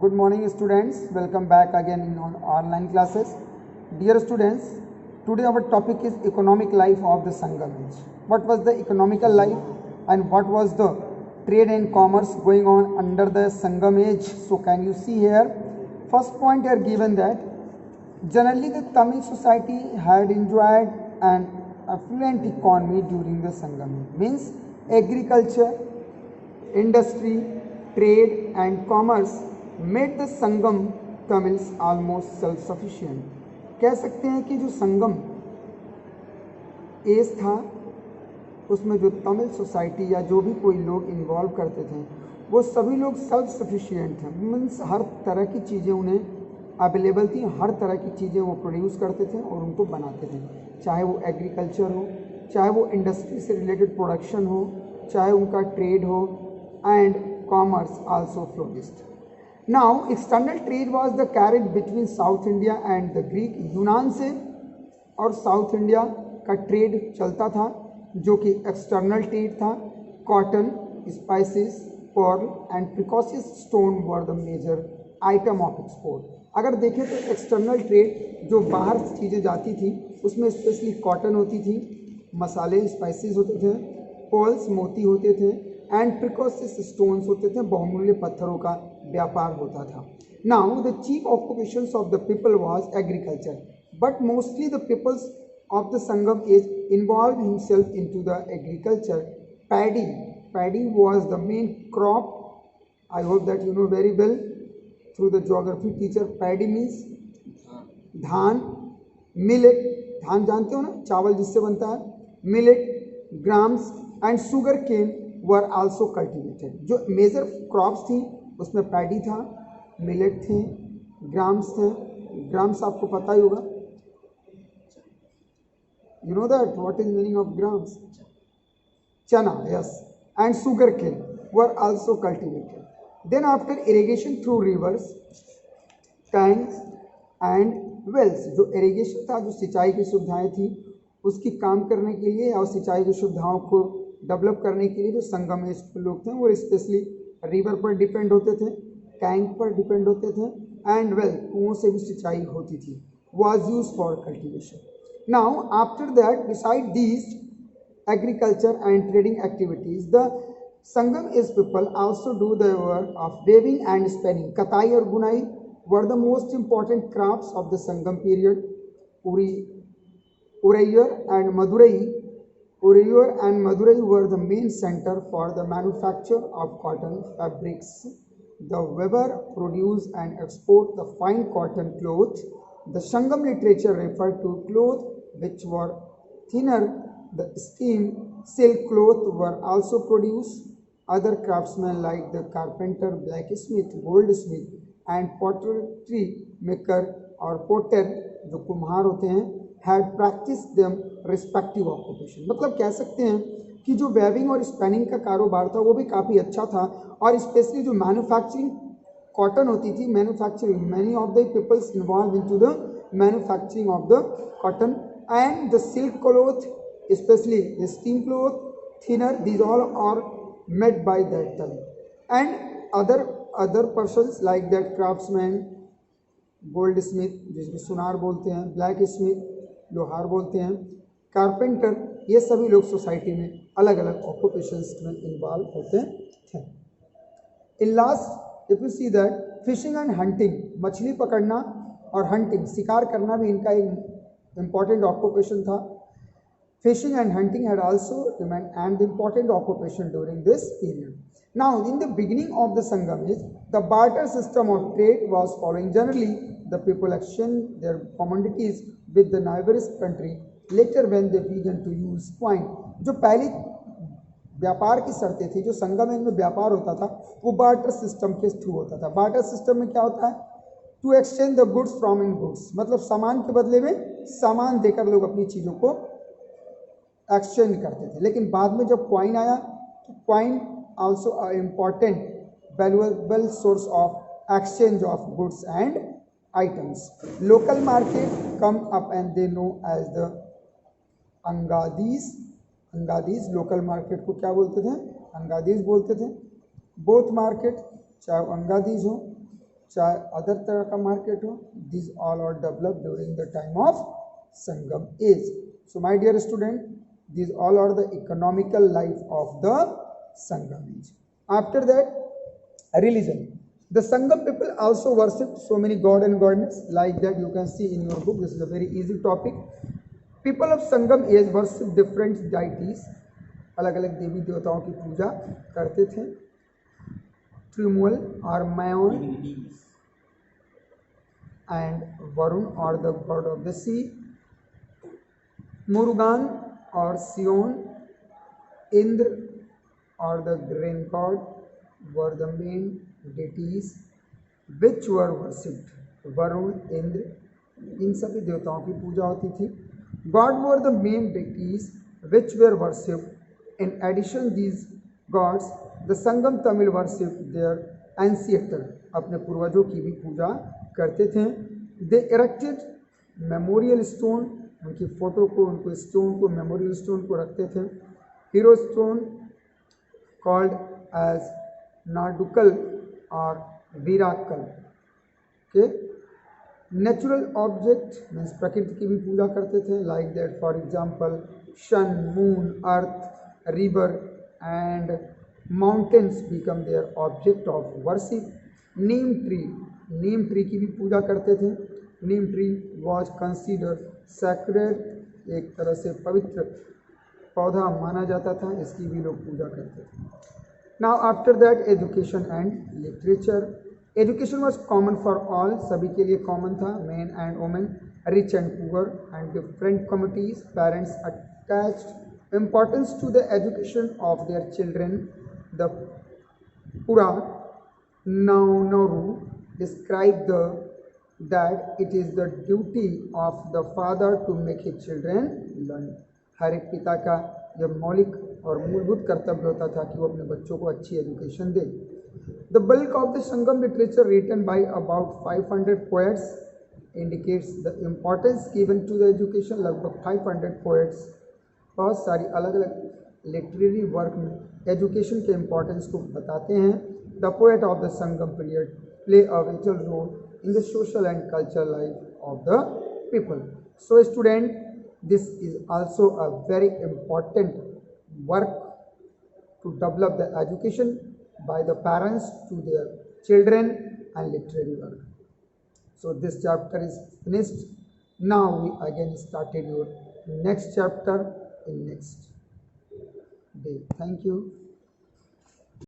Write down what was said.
Good morning students, welcome back again in online classes. Dear students, today our topic is economic life of the Sangam age. What was the economical life and what was the trade and commerce going on under the Sangam age? So can you see here, first point here given that generally the Tamil society had enjoyed an affluent economy during the Sangam age. Means agriculture, industry, trade and commerce made the Sangam Tamils almost self sufficient. कह सकते हैं कि जो संगम as था उसमें जो Tamil society या जो भी कोई लोग इन्वॉल्व करते थे वो सभी लोग सेल्फ सफिशिएंट थे. मीन्स हर तरह की चीज़ें उन्हें अवेलेबल थी, हर तरह की चीज़ें वो प्रोड्यूस करते थे और उनको बनाते थे, चाहे वो एग्रीकल्चर हो, चाहे वो इंडस्ट्री से रिलेटेड प्रोडक्शन हो, चाहे उनका ट्रेड हो, and commerce also flourished. Now external trade was the carried between South India and the Greek. यूनान से और साउथ इंडिया का ट्रेड चलता था जो कि एक्सटर्नल ट्रेड था. Cotton, spices, pearl and precious stone were the major item of export. अगर देखें तो एक्सटर्नल ट्रेड जो बाहर चीज़ें जाती थी उसमें स्पेशली कॉटन होती थी, मसाले स्पाइसेस होते थे, पर्ल्स मोती होते थे, एंड प्रिकॉशियस स्टोन्स होते थे, बहुमूल्य पत्थरों का व्यापार होता था. Now the chief occupations of the people was agriculture, but mostly the peoples of the Sangam age involve himself into the agriculture. Paddy was the main crop. I hope that you know very well through the geography teacher. Paddy means धान, millet, धान जानते हो ना, चावल जिससे बनता है, millet, grams and sugarcane were also cultivated. जो मेजर क्रॉप्स थी उसमें पैडी था, मिलेट थे, ग्राम्स थे. ग्राम्स आपको पता ही होगा, you know that what is meaning of grams? चना, yes. And sugarcane were also cultivated. Then after irrigation through rivers, tanks and wells. जो इरिगेशन था, जो सिंचाई की सुविधाएं थी उसकी काम करने के लिए और सिंचाई की सुविधाओं को डेवलप करने के लिए जो संगम एज के लोग थे वो स्पेशली रिवर पर डिपेंड होते थे, टैंक पर डिपेंड होते थे, एंड वेल कुओं से भी सिंचाई होती थी, was use for cultivation. Now after that beside these agriculture and trading activities the Sangam age people also do the work of weaving and spinning. कताई और बुनाई were the most important crafts of the Sangam period. Urayur and Madurai were the main center for the manufacture of cotton fabrics. The weaver produce and export the fine cotton cloth. The Sangam literature referred to cloth which were thinner. The steam silk cloth were also produced. Other craftsmen like the carpenter, blacksmith, goldsmith and pottery maker or potter, जो कुम्हार होते हैं, had practiced them respective occupation. मतलब कह सकते हैं कि जो वेविंग और स्पिनिंग का कारोबार था वो भी काफ़ी अच्छा था, और स्पेशली जो मैन्युफैक्चरिंग कॉटन होती थी, manufacturing, many of the peoples involve into the manufacturing of the cotton and the silk cloth, specially the steam cloth, thinner, these all are made by that time. And other persons like that craftsman, goldsmith जिसको सुनार बोलते हैं, black Smith लोहार बोलते हैं, carpenter, ये सभी लोग सोसाइटी में अलग अलग ऑक्यूपेशंस में इन्वॉल्व होते थे. In last if you see that fishing and hunting, मछली पकड़ना और हंटिंग, शिकार करना भी इनका एक इम्पॉर्टेंट ऑक्यूपेशन था. Fishing and hunting had also remained an important occupation during this period. Now, in the beginning of the Sangam age, the barter system of trade was following. Generally, the people exchanged their commodities with the neighboring country. Later, when they began to use coin, जो पहली व्यापार की शर्तें थी, जो संगम में व्यापार होता था वो बार्टर सिस्टम के थ्रू होता था. बार्टर सिस्टम में क्या होता है? To exchange the goods from in goods, मतलब सामान के बदले में सामान देकर लोग अपनी चीज़ों को एक्सचेंज करते थे. लेकिन बाद में जब कॉइन आया तो coin also a important valuable source of exchange of goods and items. Local market come up and they know as the angadis. Angadis local market को क्या बोलते थे? अंगादीज बोलते थे. बोथ मार्केट, चाहे अंगादीज हो चाहे अदर तरह का मार्केट हो, this all are develop during the time of Sangam age. So my dear student, these all are the economical life of the Sangam age. After that, religion. The Sangam people also worshipped so many god and goddess, like that you can see in your book. This is a very easy topic. People of Sangam age worship different deities. अलग अलग देवी देवताओं की पूजा करते थे. Trumual or Mayon and Varun or the god of the sea. Murugan or Sion, Indra or the grain god were the main deities which were worshipped. Varun, Indra, इन सभी देवताओं की पूजा होती थी. God were the main deities which were worshipped. In addition these gods, the Sangam Tamil worshipped their ancestor, अपने पूर्वजों की भी पूजा करते थे. They erected memorial stone, उनकी फोटो को, उनको स्टोन को, मेमोरियल स्टोन को रखते थे. हीरो स्टोन कॉल्ड एज नाडुकल और वीराकल के. नेचुरल ऑब्जेक्ट मीन्स प्रकृति की भी पूजा करते थे, like that for example sun, moon, earth, river and mountains become their object of worship. Neem tree की भी पूजा करते थे. Neem tree was considered sacred, एक तरह से पवित्र पौधा माना जाता था, इसकी भी लोग पूजा करते थे. Now after that education and literature. Education was common for all, सभी के लिए कॉमन था, man and women, rich and poor and different communities. Parents attached importance to the education of their children. The पुरा Nauru describe that it is the duty of the father to make his children learn. हर एक पिता का जब मौलिक और मूलभूत कर्तव्य होता था कि वो अपने बच्चों को अच्छी education they. The bulk of the Sangam literature written by about 500 poets indicates the importance given to the education. लगभग 500 poets बहुत सारी अलग अलग लिटरेरी वर्क में एजुकेशन के इम्पोर्टेंस को बताते हैं. The poet of the Sangam period play a vital role in the social and cultural life of the people. So student, this is also a very important work to develop the education by the parents to their children and literary work. So this chapter is finished. Now we again started your next chapter in next day. Thank you.